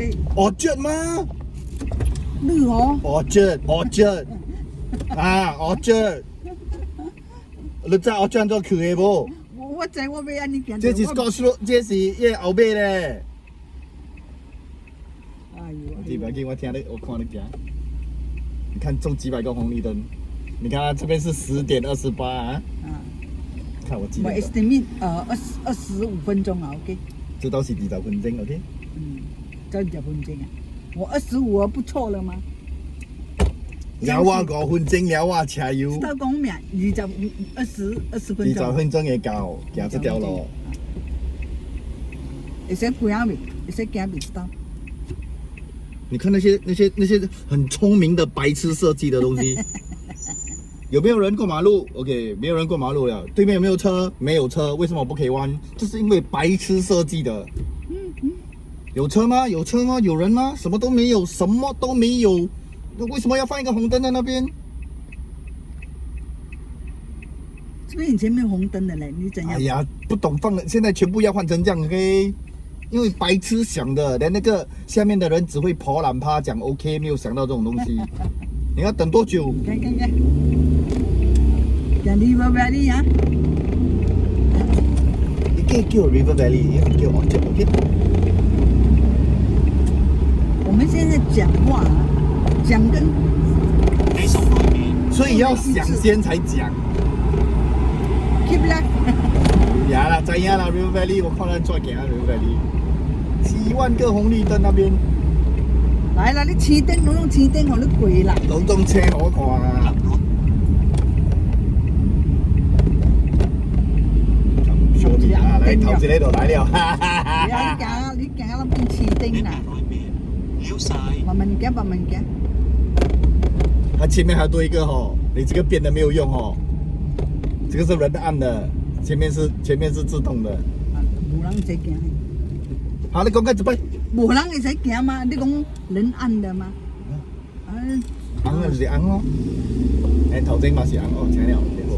的。Orchard 吗？你哦。Orchard 啊 Orchard， 你知 Orchard 做去的无？我知我要安尼行。这是 Scotch Road， 这是伊后尾咧。哎呦！几百斤，我听你，我看你行。你看中几百个红绿灯，你看这边是10:28啊。看我记得。我 estimate 25分钟啊 ，OK。这都是20分钟 ，OK。这20分钟啊，我25不错了吗？了我5分钟，了我车油。到讲咩？20分钟。20分钟会到，行这条路。会使行未？会使行未到？你看那些很聪明的白痴设计的东西，有没有人过马路 ？OK， 没有人过马路了。对面有没有车？没有车，为什么不可以弯？这是因为白痴设计的。有车吗？有车吗？有人吗？什么都没有，什么都没有。那为什么要放一个红灯在那边？这边以前没有红灯的嘞，你怎样？哎呀，不懂放了，现在全部要换成这样 ，OK？ 因为白痴想的，连那个下面的人只会跑懒趴讲 OK， 没有想到这种东西。你要等多久？看，讲 River Valley 啊？你可以叫 River Valley， 也可以叫 Orchard， OK？ 我们现在讲话啊，讲跟，所以要想先才讲。Keep left。呀啦，知影啦 ，River Valley， 我看咱怎行 River Valley， 几万个红绿灯那边。来啦，你青灯，我用青灯互你过啦。拢种车好看啊！小米啊，来头一个就来了，哈哈哈！你行那边青灯啦。慢慢行，慢慢行。它前面还多一个吼，你这个变的没有用吼，这个是人按的，前面是自动的。无人会使行。好，你讲个一摆。无人会使行吗？你讲人按的吗？按啊就是按咯，哎头前嘛是按哦，听了几好。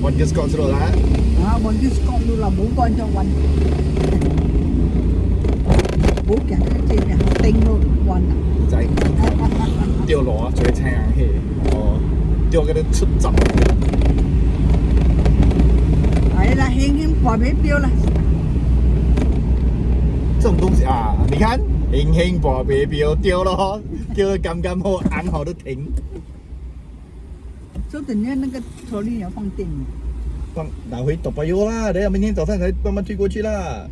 我就是讲出来啦。我就是讲出来，冇干就弯。冇行这边顶路弯啦。知。掉路啊，做青红迄哦，掉嗰啲出閘。係啦，輕輕掛尾標啦。這種東西啊，你看，輕輕掛尾標掉咯，叫佢剛好按好就停。所以等下那個車裏要放電。放拿回斗巴油啦，等下明天早上才慢慢推過去啦，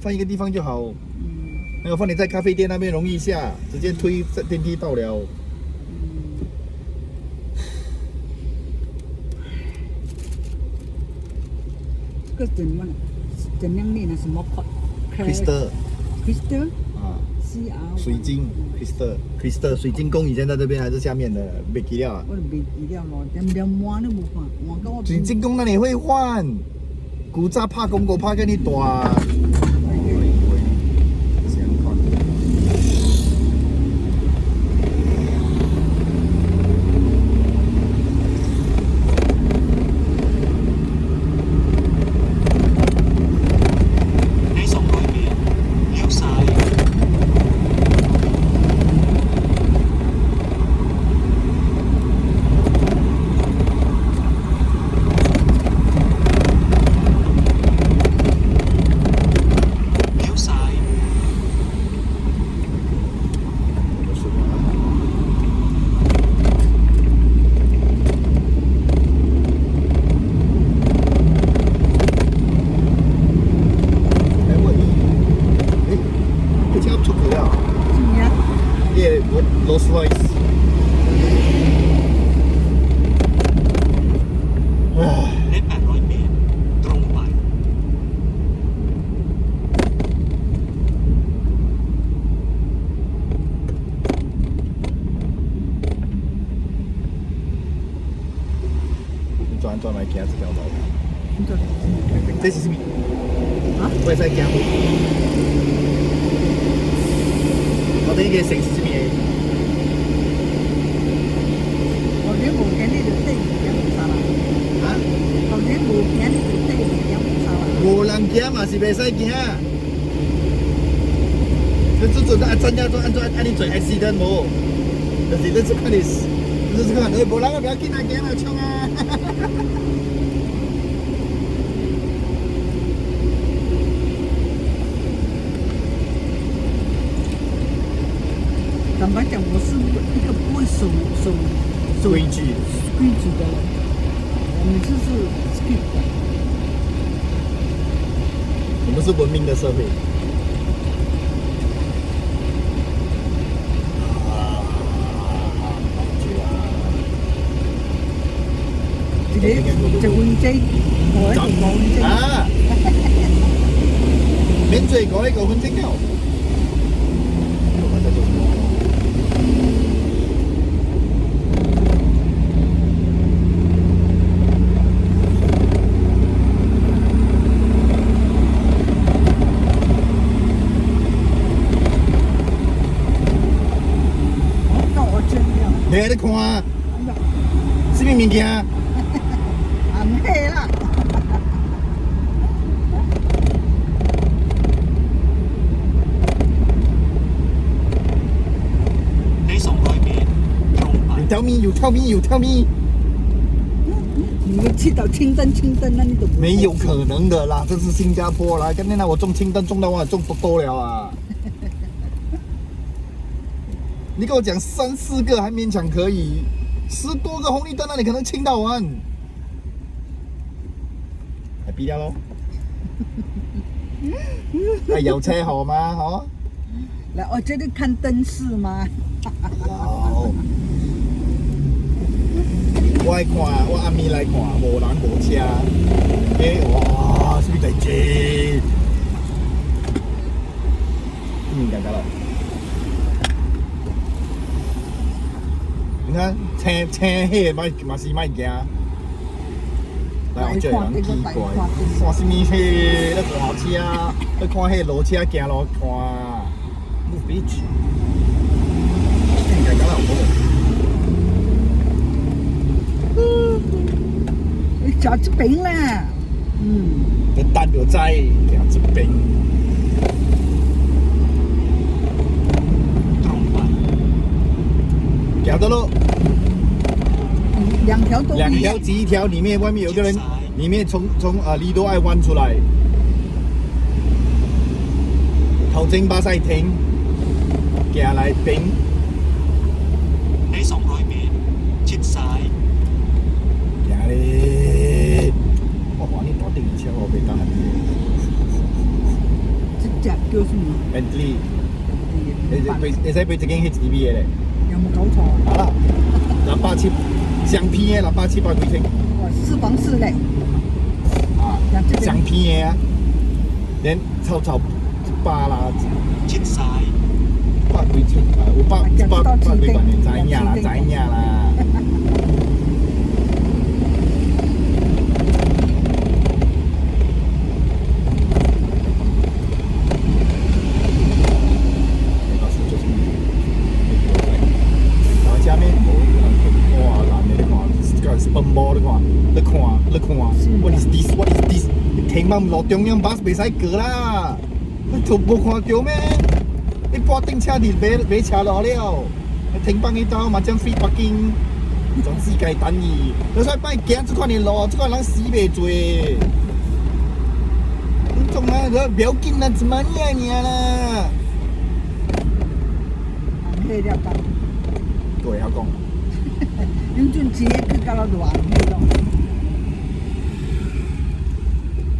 放一個地方就好。那個放你在咖啡店那邊容易下，直接推電梯到了。個怎樣念啊？什麼 Crystal？Crystal？ 啊 ，CR。水晶 Crystal 水晶宫以前在这邊還是下面的，沒記了。我都沒記了咯，連換都冇換，換到我。水晶宮那裡會換，古早拍廣告拍給你大。Rolls Royce。ใน800 เมตร ตรงไป 轉來行這條路。這這是什麼？啊？我係行路。我哋嘅城市是咩？頭先冇行你就對行冇啥啦。啊？頭先冇行你就對行冇啥啦。無人行嘛是袂使行。做啊真呀做按你做 accident 无？就是你看你，就是看你无人个不要紧啊，行啊，冲啊！坦白讲，我是一个不会守规矩，的人，我每次是 skip 的。我们是文明的社会。一碗仔，我一個碗仔。啊！免罪過9分鐘了。我在做什麼？我真了。你喺度看？什麼物件？暗黑啦。ใน200 เมตร ตรงไป You tell me。你们去到青灯，那你都不没有可能的啦，这是新加坡啦。刚才我中青灯中到我中多了啊！你跟我讲3、4个还勉强可以，10多个红绿灯那你可能清到完，还逼掉喽。哎，有车好吗？哦。来，我这里看灯饰吗？好。我爱看，我暗暝来看，无人无车，哇，什么代志？感觉了。你看，青迄个嘛是卖惊。来，我叫人奇怪，看什么迄？咧看车，咧看迄路车行路看，move bitch。感觉了无？你找这边啦，你等就知，行这边。ตรงไป 行的路，两条都两条挤一条，里面外面有个人，里面从利多爱弯出来，頭前巴西停，行來邊，ใน200 เมตร ชิดซ้าย 行咧，我話你打定車我俾打这只叫什么？ Bentley，你使俾一間 HDB 嘅咧，有冇搞錯？好啦，800相片嘅，800-700幾千，哇，4房4嘞，啊，相片嘅啊，連炒100啦。 ชิดซ้าย 100幾千啊，有100幾萬年知影啦。下面哇，男的你看，是奔波你看，你看，what is this？ 停嘛唔落中央巴士袂使過啦，你都無看到咩？你半頂車你買車落了，停放一道嘛將 free parking，真世界等伊。你所以擺行這款的路，這款人死袂做。你種啊，你不要緊啦，怎麼樣啦？暗黑了吧？對，我講。你准直接去到了暗黑咯。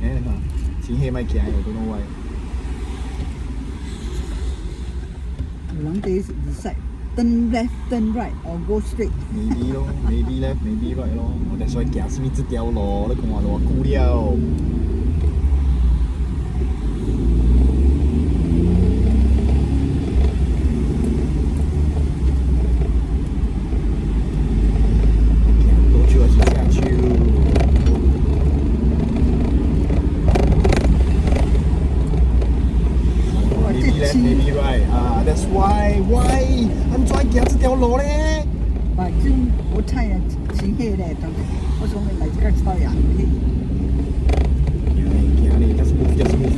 你看，天黑咪行又don't know why。有人哋 decide turn left, turn right, or go straight。maybe 咯 ，maybe left, maybe right 咯。我哋所以行什麼這條路，你看偌久了。多久是下去？Maybe left, maybe right 啊 ，that's why 安怎行這條路咧？反正我猜啊，天黑咧，但是我從嚟這個知道暗黑。行咧，just move。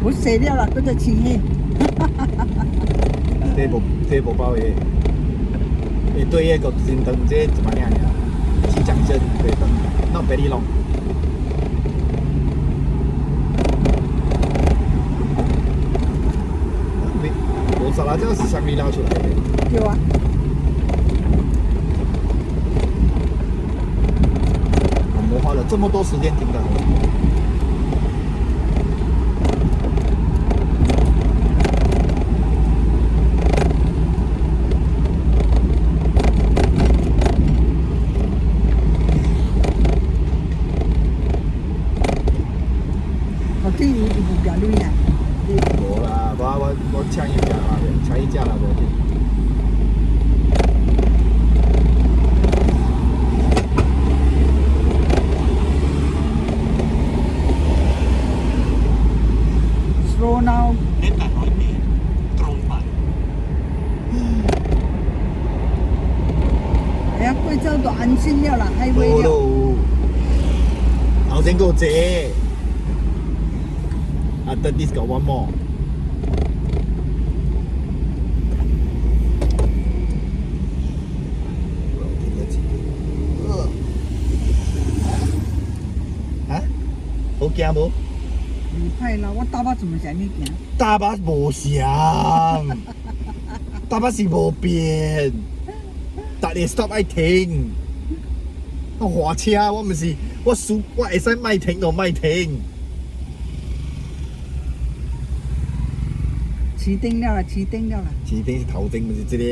我洗了啦，嗰只青黑。这无包的，对迄个新灯这怎么样呀？起讲真对灯，not very long。我沙拉酱是香米拉出来的。对啊。我们花了这么多时间停的。我这有不表绿呀。无啦，我抢一架啦，抢一架啦，无紧。Slow now。 เน้น800 เมตร ตรงไป 哎呀，贵州都安心了啦，还无为了。咯，後先個姐。After this got one more. Hả? 好驚無？你派啦，我大把怎么想你行？大巴無像，大巴是無變，但係 stop 愛停。我滑車，我唔是，我會使咪停就咪停。起灯了啦，起灯了啦。起燈是頭燈，唔是這個。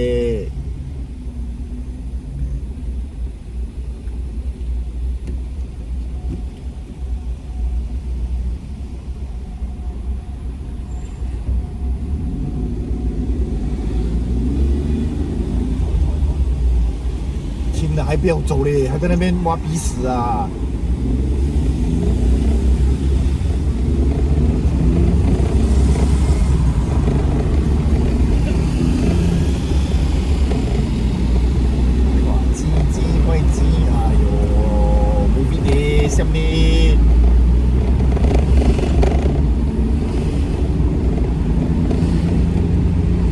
停了還不要走嘞，還在那邊挖鼻屎啊！什麼？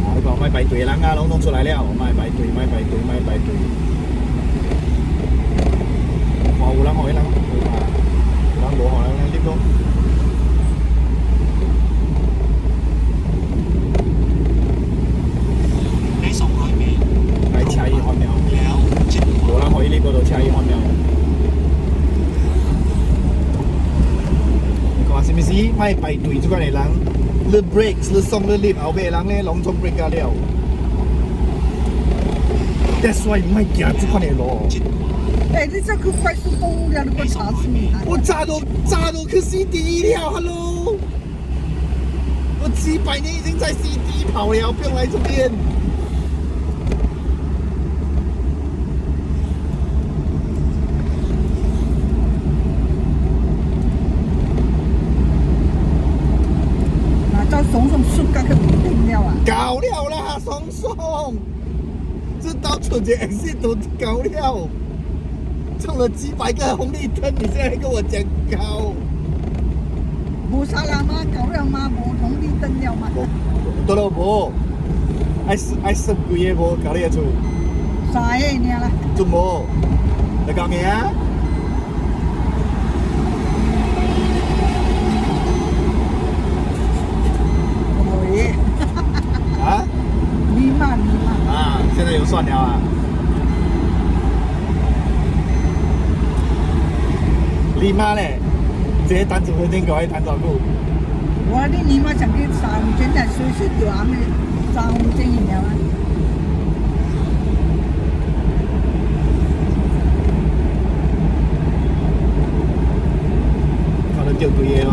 啊！你講咪排隊人啊，攏出來了，咪排隊，咪排隊，咪排隊。哇！有人學，有人無啊，有人無學，有人拎咯。ใน200 เมตร 係車一看了， แล้วชิดข 有 วา 人學呢個就車一看了。是唔是？咪排隊出嚟人，你 break 你送你 lift 後邊人咧，攏從 break 了。That's why 唔係行這款的路。ชิดขวา 哎，你这个快速公路了，你给我查出你看。我炸到去 CD 了 ，Hello！ 我几百年已经在 CD 跑了，不用來這邊。松松摔角去定了啊！搞了啦，松松，这到春节 exit 都搞了，中了几百个红绿灯，你现在跟我讲搞？无啥啦嘛，搞了嘛，无红绿灯了嘛。多了无？爱十几个无搞得出3个尔啦。做无？你讲咩啊？啊？你嘛。啊，现在有算了啊。你妈嘞，这些单子分钟给我谈多久？我你嘛想去3五天才休息掉俺们3五天了啊。看到叫几个咯？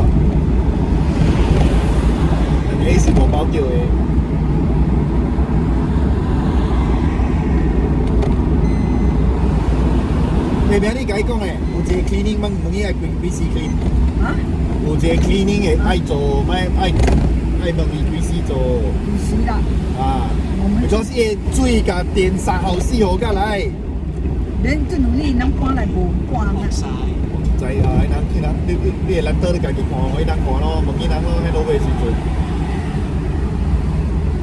你是无包叫的。明明你甲伊讲诶，有一个 cleaning 问伊爱几时 clean？ 啊？有一个 cleaning 诶爱做，爱问伊几时做？是啦。啊，主要是水甲电3号4號甲來。连这两年能搬来无搬 ออ 啊 ก？ซ้าย知啊，你会难得你家己看，我人看咯，问伊人咯，迄落尾时阵，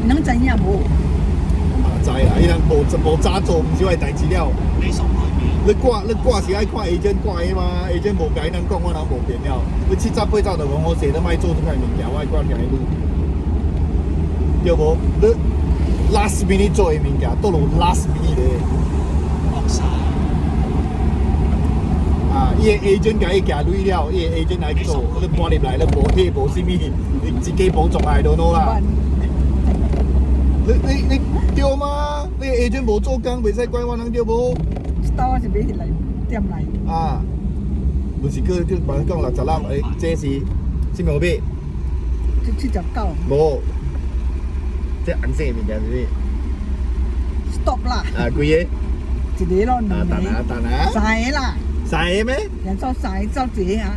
能知影无？嘛知啦，伊人无早做，毋是我代志了。你200秒，你挂是爱看 agent 挂的吗？agent 无甲伊人讲，我人无变了。你7早8早就讲我坐，你莫做这款物件，我爱管行路。对无？你 last minute 做的物件，倒落 last minute 的。惡晒，啊，伊个 agent 甲伊寄鐳了，伊个 agent 来做，你搬入来，你无迄无啥物，你自己无做爱就喏啦。你对吗？你 agent 无做工，袂使怪我人对无？到我是买来店来。啊，不是叫别人讲60人，诶，这是什么物？这79，无，这红色物件是 stop 啦，啊，几个？一个咯，两个，等下，三个啦，三个咩？人做三个走一个啊，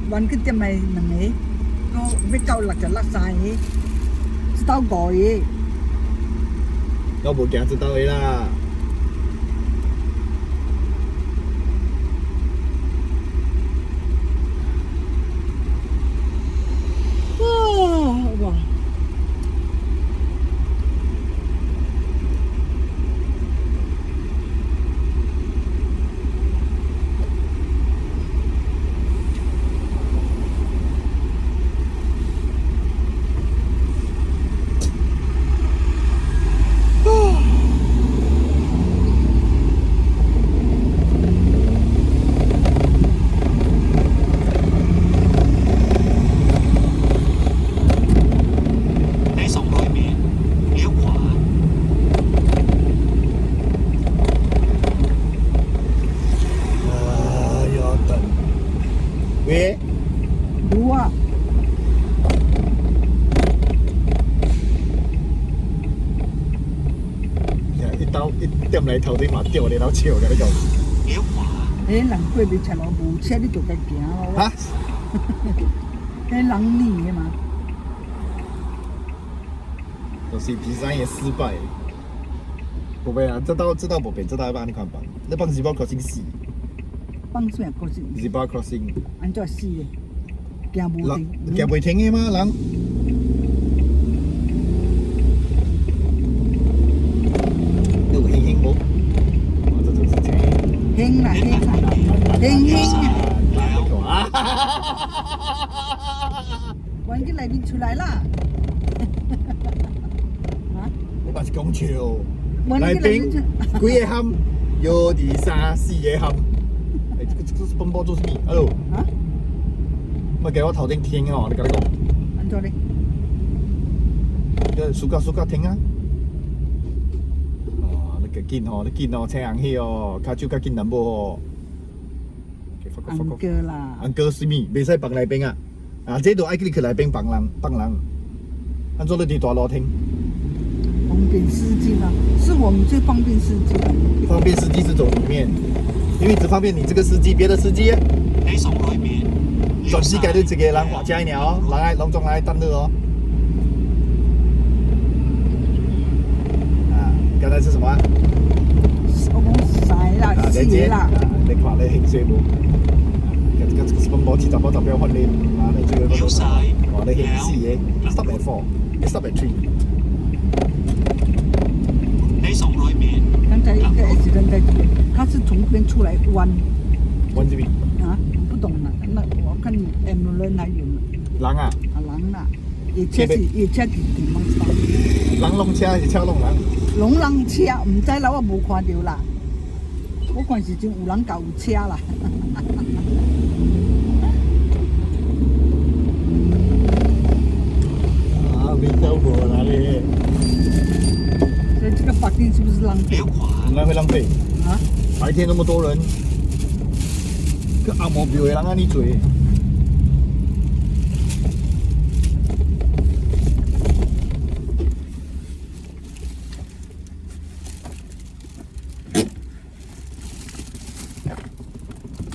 原去店内两个，我要到66三个，一到5个。我无行知道的啦。哇！你200秒，撩滑，要等。喂？有啊，一点来头顶嘛掉你老笑，甲你讲。撩滑，迄人过袂出路，无车你就该行咯。哈？迄人理的嘛，就是 design 的失败。无变啊，这道无变，这道要帮你看放。你放 zebra crossing 死放啥过去？ ，zebra crossing。安怎死的？行无人停。行袂停的吗？人？你有轻轻无？哦，这就是轻。兴啦兴啦，兴啊！啊！原去内面出来啦。啊？我嘛是讲笑，原内边去内面出。几个喊，1、2、3、4个喊。哎，这是奔波做什么 ？Hello，啊？咪给我头顶听哦，你甲你讲，安怎咧？你暑假听啊。哦，你个紧哦，你紧哦，青红迄哦，骹手较紧淡薄哦。安哥啦，安哥是咪？袂使放内边啊！啊，这都爱去内边放人。安怎你伫大路停？方便司机啦，是我们最方便司机了。方便司机是走里面，因为只方便你这个司机，别的司机你200秒，全世界都一个人换车尔哦，人总爱等你哦。啊，刚才是什么？我讲三个啦，4个啦。你看你兴趣无？这个奔波7、8、10秒换你，啊，你这个撩晒，哇，你興4嘅，stop at 4，你 stop at 3。你200秒，刚才一个 accident 在这边，他是从这边出来弯弯这边，啊，不懂了。那我看 ambulance 还有呢，人啊，啊人啦，也车是地方上，人弄車是車弄人，拢人车，唔知啦，我无看到啦。我看是真有人搞有车啦。啊，没เข้าหัว啦你，所以这个法定是不是浪费撩滑，应该会浪费。啊？白天那么多人，个按摩表的人安尼做。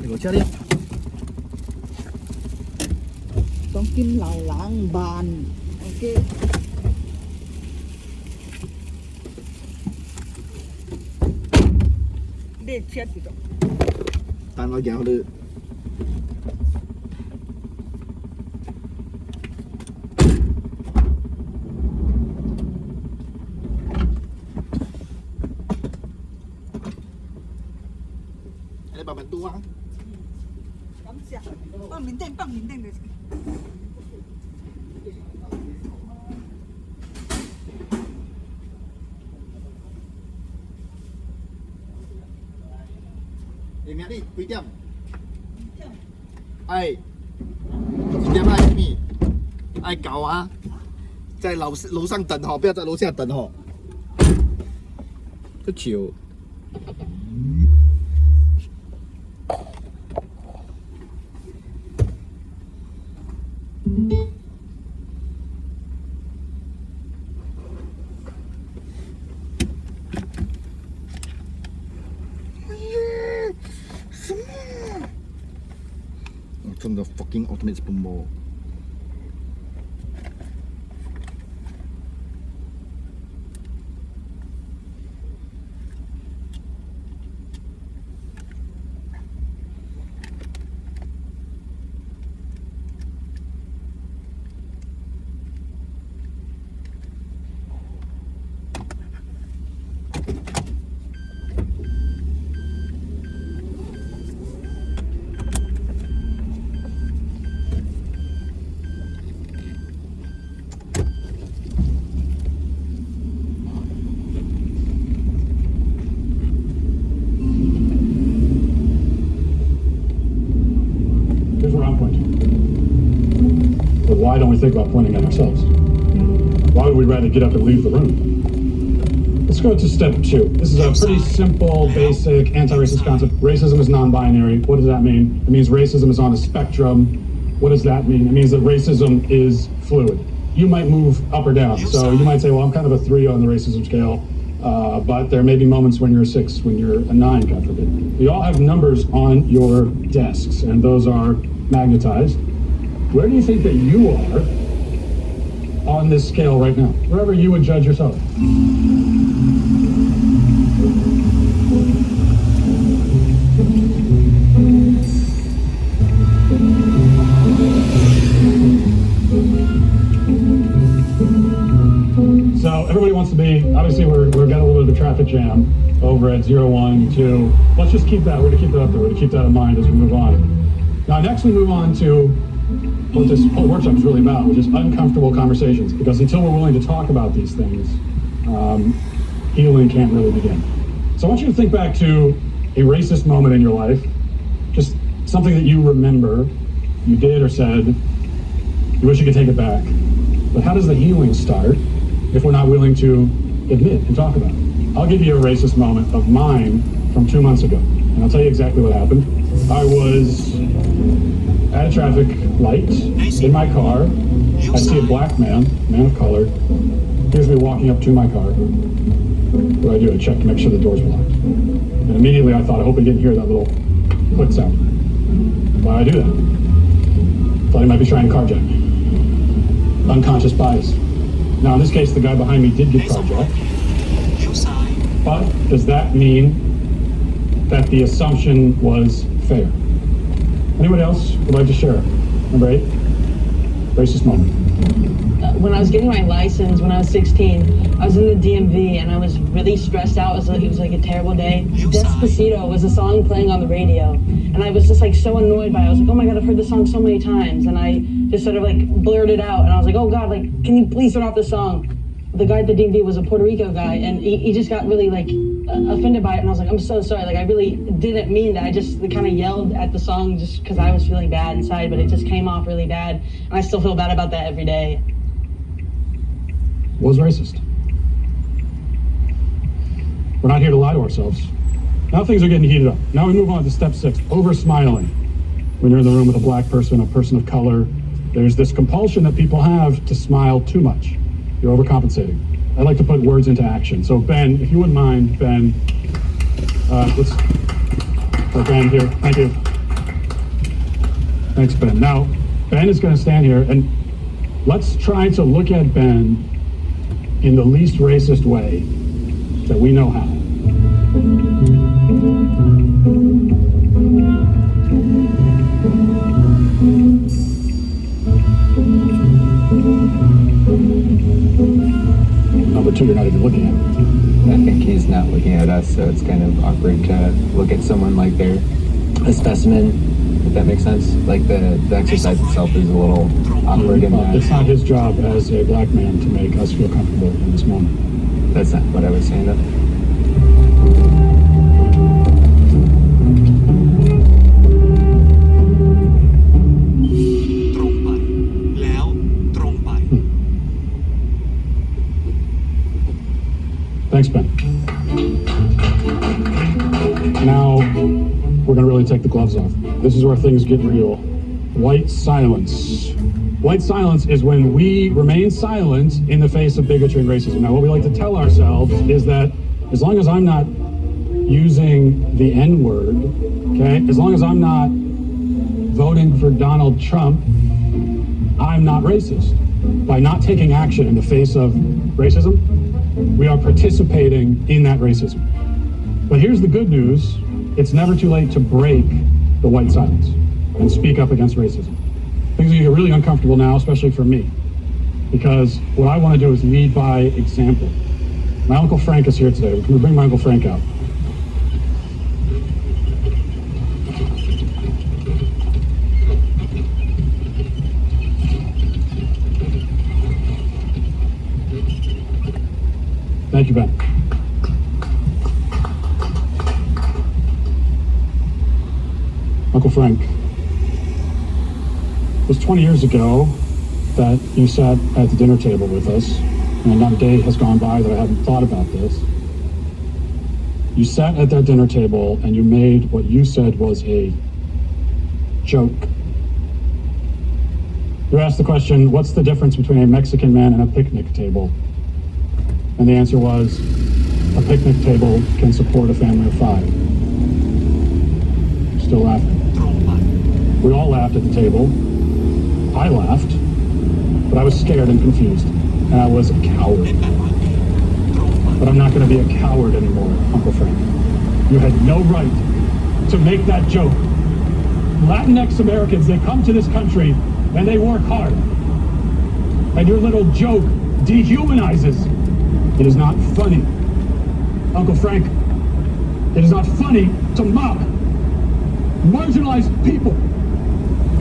落車啲，當見流冷辦，OK。列車喺度。但我行去把门嘟啊。感谢，放缅甸的。你明日几点？哎，几点爱咪？爱搞啊！在楼上等哈，不要在楼下等哈。这球。什么？真的 fucking ultimate spoonball。Here's where I'm pointing. But why don't we think about pointing at ourselves? Why would we rather get up and leave the room? Let's go to step 2. This is a pretty simple, basic anti-racist concept. Racism is non-binary. What does that mean? It means racism is on a spectrum. What does that mean? It means that racism is fluid. You might move up or down. So you might say, well, I'm kind of a 3 on the racism scale. But there may be moments when you're a 6, when you're a 9, God forbid. We all have numbers on your desks, and those are magnetized. Where do you think that you are on this scale right now? Wherever you would judge yourself. So everybody wants to be, obviously we're getting a little bit of a traffic jam over at 01, 2. Let's just keep that, we're gonna keep that up there, we're gonna keep that in mind as we move on. Now next we move on to what this whole workshop is really about, which is uncomfortable conversations, because until we're willing to talk about these things, healing can't really begin. So I want you to think back to a racist moment in your life, just something that you remember, you did or said, you wish you could take it back. But how does the healing start if we're not willing to admit and talk about it? I'll give you a racist moment of mine from 2 months ago, and I'll tell you exactly what happened. I was at a traffic light in my car. I see a black man of color. Here's me walking up to my car. What do? I check to make sure the doors were locked. And immediately I thought, I hope he didn't hear that little click sound. Why did I do that? Thought he might be trying to carjack me. Unconscious bias. Now in this case, the guy behind me did get carjacked. But does that mean that the assumption was fair? Anybody else would like to share? Number 8, racist moment. When I was getting my license, when I was 16, I was in the DMV and I was really stressed out. It was like a terrible day. Despacito was a song playing on the radio. And I was just like so annoyed by it. I was like, oh my God, I've heard this song so many times. And I just sort of like blurted out. And I was like, oh God, like, can you please turn off the song? The guy at the DMV was a Puerto Rico guy. And he just got really like offended by it. And I was like, I'm so sorry. Like, I really didn't mean that. I just kind of yelled at the song just because I was feeling bad inside. But it just came off really bad. And I still feel bad about that every day. Was racist. We're not here to lie to ourselves. Now things are getting heated up. Now we move on to step 6, over smiling. When you're in the room with a black person, a person of color, there's this compulsion that people have to smile too much. You're overcompensating. I like to put words into action. So Ben, if you wouldn't mind, Ben, let's put Ben here. Thank you. Thanks, Ben. Now, Ben is going to stand here and let's try to look at Ben in the least racist way that we know how. Number 2, you're not even looking at him. I think he's not looking at us, so it's kind of awkward to look at someone like they're a specimen, if that makes sense. Like the exercise itself is a little awkward in that. It's not his job as a black man to make us feel comfortable in this moment. That's not what I was saying though. ตรงไป แล้วตรงไป Thanks, Ben. Now, we're gonna really take the gloves off. This is where things get real. White silence. White silence is when we remain silent in the face of bigotry and racism. Now, what we like to tell ourselves is that as long as I'm not using the N-word, okay, as long as I'm not voting for Donald Trump, I'm not racist. By not taking action in the face of racism, we are participating in that racism. But here's the good news. It's never too late to break the white silence and speak up against racism. Things are going to get really uncomfortable now, especially for me, because what I want to do is lead by example. My Uncle Frank is here today. Can we bring my Uncle Frank out? Thank you, Ben. Uncle Frank, it was 20 years ago that you sat at the dinner table with us, and not a day has gone by that I haven't thought about this. You sat at that dinner table and you made what you said was a joke. You asked the question, what's the difference between a Mexican man and a picnic table? And the answer was, a picnic table can support a family of 5. Still laughing. ตรงไป We all laughed at the table. I laughed, but I was scared and confused, and I was a ได้ coward. 800 เมตร ตรงไป But I'm not going to be a coward anymore, Uncle Frank. You had no right to make that joke. Latinx Americans, they come to this country and they work hard. And your little joke dehumanizes. It is not funny. Uncle Frank, it is not funny to mock marginalized people.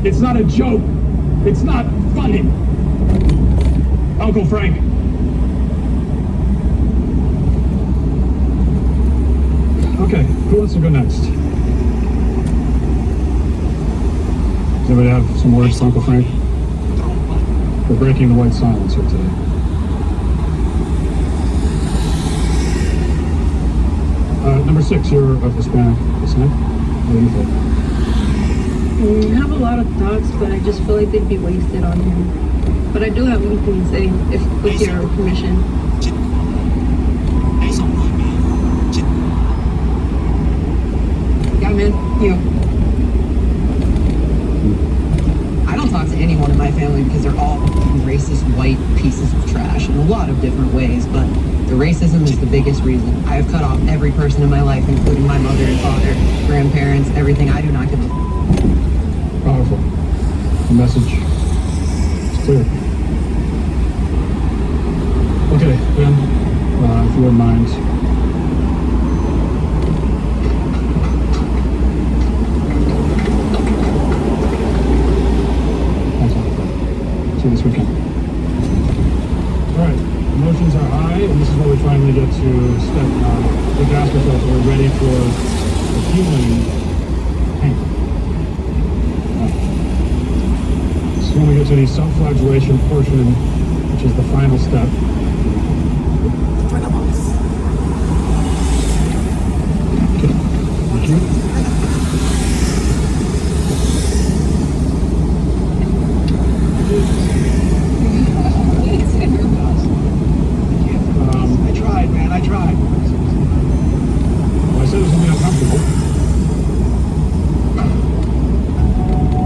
It's not a joke. It's not funny. Uncle Frank. Okay, who wants to go next? Does anybody have some words for Uncle Frank? ตรงไป We're breaking the white silence here today. Number 6, you're of Hispanic descent. What do you think? I have a lot of thoughts, but I just feel like they'd be wasted on him. But I do have one thing to say, if with your permission. ชิดขวาใน 200 เมตร ชิดขวา Yeah, man. I don't talk to anyone in my family because they're all racist white pieces of trash in a lot of different ways, but the racism is the biggest reason. I have cut off every person in my life, including my mother and father, grandparents, everything. I do not give a Powerful. The message is clear. Okay, Ben, if you wouldn't mind. Thanks, Uncle Frank. See you this weekend. All right, emotions are high, and this is where we finally get to step the gas ourselves. We're ready for the healing pain. So when we get to the self-flagellation portion, which is the final step. Okay. Thank you. I tried, man. I tried. Well, I said it was going to be uncomfortable.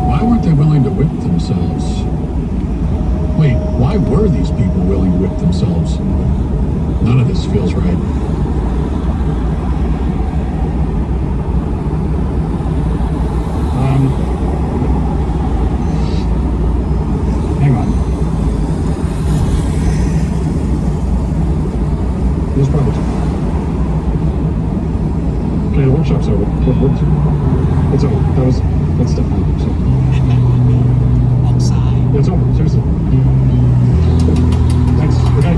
Why weren't they willing to whip themselves? Wait, why were these people willing to whip themselves? None of this feels right. Hang on. This probably. Okay, it works workshop's over. It's over. That's definitely over. ใน800 เมตร ออกซ้าย Yeah, it's over. Seriously. Thanks. Okay.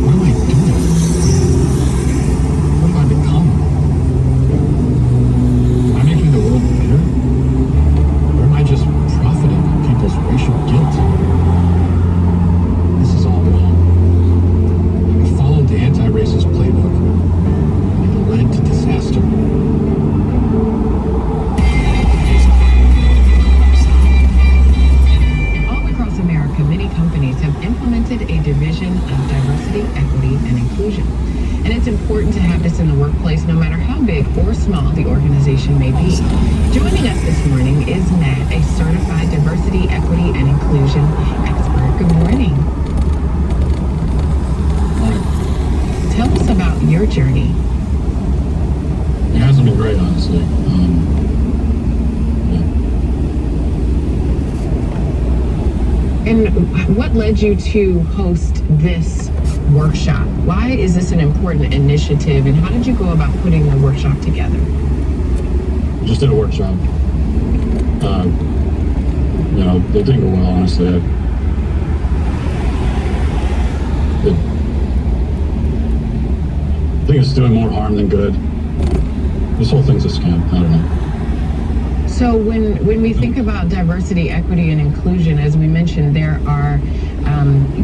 What am I doing? What have I become? Am I making the world better? Or am I just profiting on people's racial guilt? This is all wrong. I followed the anti-racist playbook, and it led to disaster. All across America, many companies have implemented a division of diversity, equity, and inclusion. And it's important to have this in the workplace, no matter how big or small the organization may be. Joining us this morning is Matt, a certified diversity, equity, and inclusion expert. Good morning. Tell us about your journey. It hasn't been great, honestly. And what led you to host this workshop? Why is this an important initiative, and how did you go about putting the workshop together? Just did a workshop. They didn't go well, honestly. I think it's doing more harm than good. This whole thing's a scam. I don't know. So when we think about diversity, equity, and inclusion, as we mentioned, there are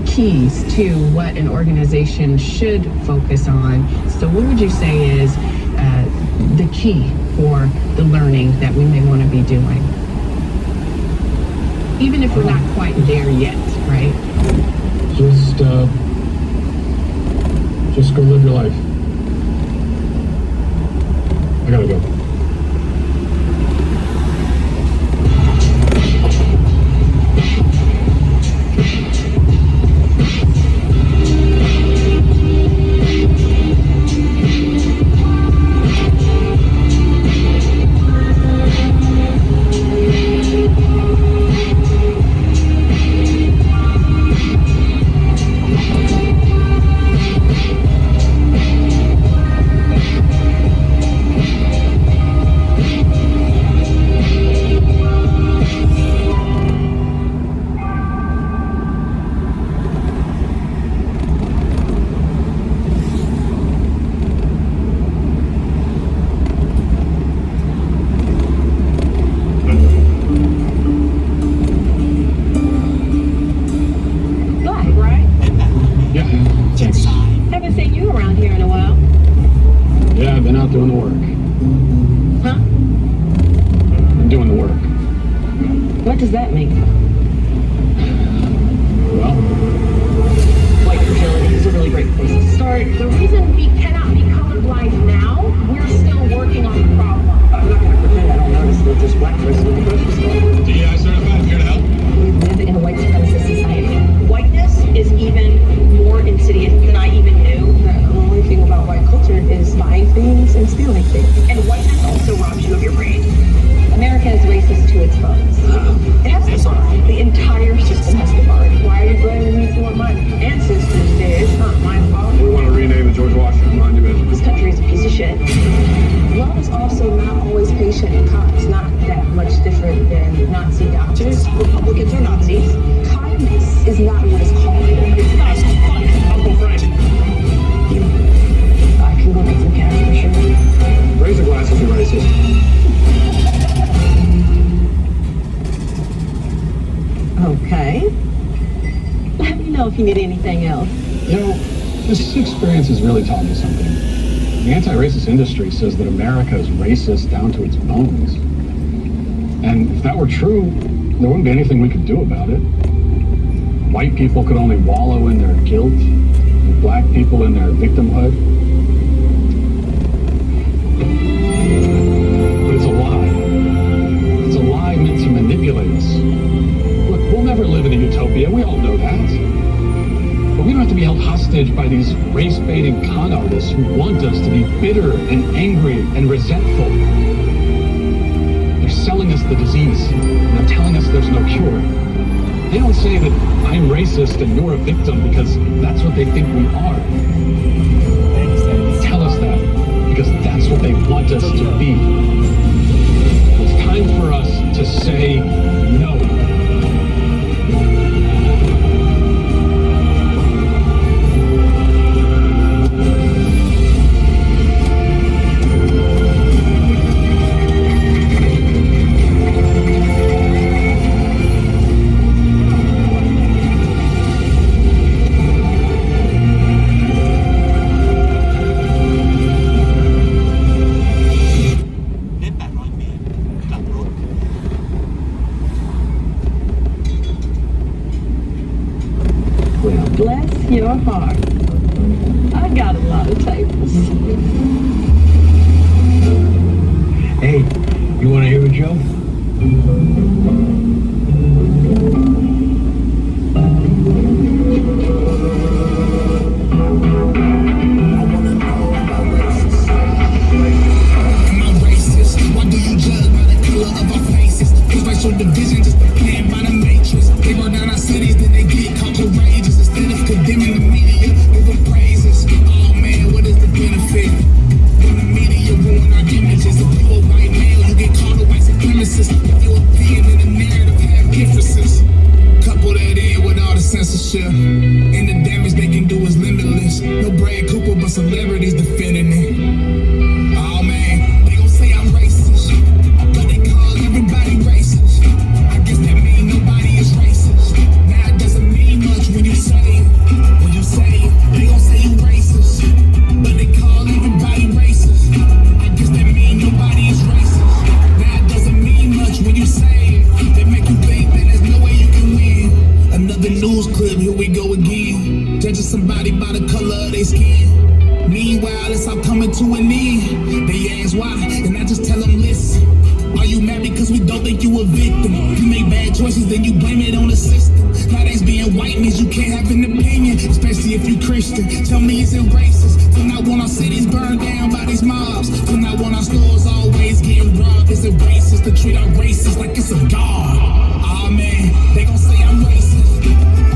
keys to what an organization should focus on. So what would you say is the key for the learning that we may want to be doing? Even if we're not quite there yet, right? Just go live your life. I gotta go. Black, right? Yeah, thanks. Haven't seen you around here in a while. Yeah, I've been out doing the work. Huh? I'm doing the work. What does that mean? Well, White fragility is a really great place to start. The reason we cannot be colorblind now, we're still working on the problem. I'm not going to pretend I don't notice that there's black person in the grocery store. DEI certified, here to help. We live in a white supremacist society. Whiteness is even more insidious than I even knew. The only thing about white culture is buying things and stealing things. And whiteness also robs you of your brain. America is racist to its bones. It has to bar. The entire system has to bar. Why are you blaming me for what my ancestors did? It's not my fault. We want to rename the George Washington Monument. This country is a piece of shit. Love is also not always patient and kind. It's not that much different than Nazi doctors. Republicans are Nazis. Kindness is not what it's called. It's not fun. Uncle Frank. I can go get some cash for sure. Raise a glass if you're racist. Okay. Let me know if you need anything else. This experience has really taught me something. The anti-racist industry says that America is racist down to its bones. And if that were true, there wouldn't be anything we could do about it. White people could only wallow in their guilt, and black people in their victimhood. But it's a lie. It's a lie meant to manipulate us. Look, we'll never live in a utopia. We all know that. But we don't have to be held hostage by these race-baiting con artists who want us to be bitter and angry and resentful. They're selling the disease, and they're telling us there's no cure. They don't say that I'm racist and you're a victim because that's what they think we are. They tell us that because that's what they want us to be. It's time for us to say no. Bless your heart. I got a lot of tables. Hey, you want to hear a joke? Division just planned by the matrix. They burn down our cities, then they get caught courageous. Instead of condemning the media, give them praises. Oh man, what is the benefit? When the media ruin our images. If you a white male, you get called a white supremacist. If your opinion in the narrative have differences. Couple that in with all the censorship, and the damage they can do is limitless. No Brad Cooper, but celebrities defending it. Oh man, they gon' say I'm racist, but they call everybody racist. I guess that mean nobody is racist. Now it doesn't mean much when you say it. When you say it, they gon' say you racist, but they call everybody racist. I guess that mean nobody is racist. Now it doesn't mean much when you say it. They make you think that there's no way you can win. Another news clip, here we go again. Judging somebody by the color of their skin. Meanwhile, it's all coming to an end. They ask why, and I just tell them, listen. Are you mad because we don't think you a victim? You make bad choices, then you blame it on the system. Nowadays being white means you can't have an opinion, especially if you Christian. Tell me, is it racist to not want our cities burned down by these mobs? To not want our stores always getting robbed? Is it racist to treat our racists like it's a god? Oh man, they gon' say I'm racist,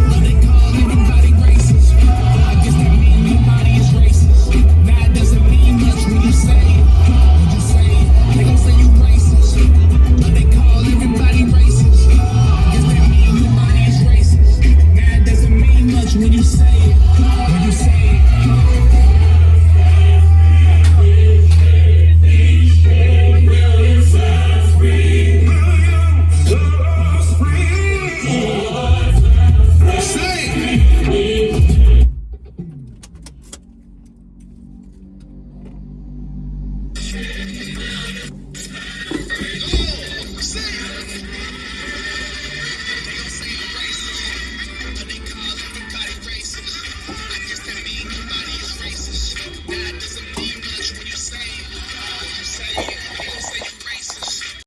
but they call everybody racist. I guess that means nobody is racist. Now it doesn't mean much when you say it. When you say it, they gon' say you racist, but they call everybody racist. I guess that means nobody is racist. Now it doesn't mean much when you say it.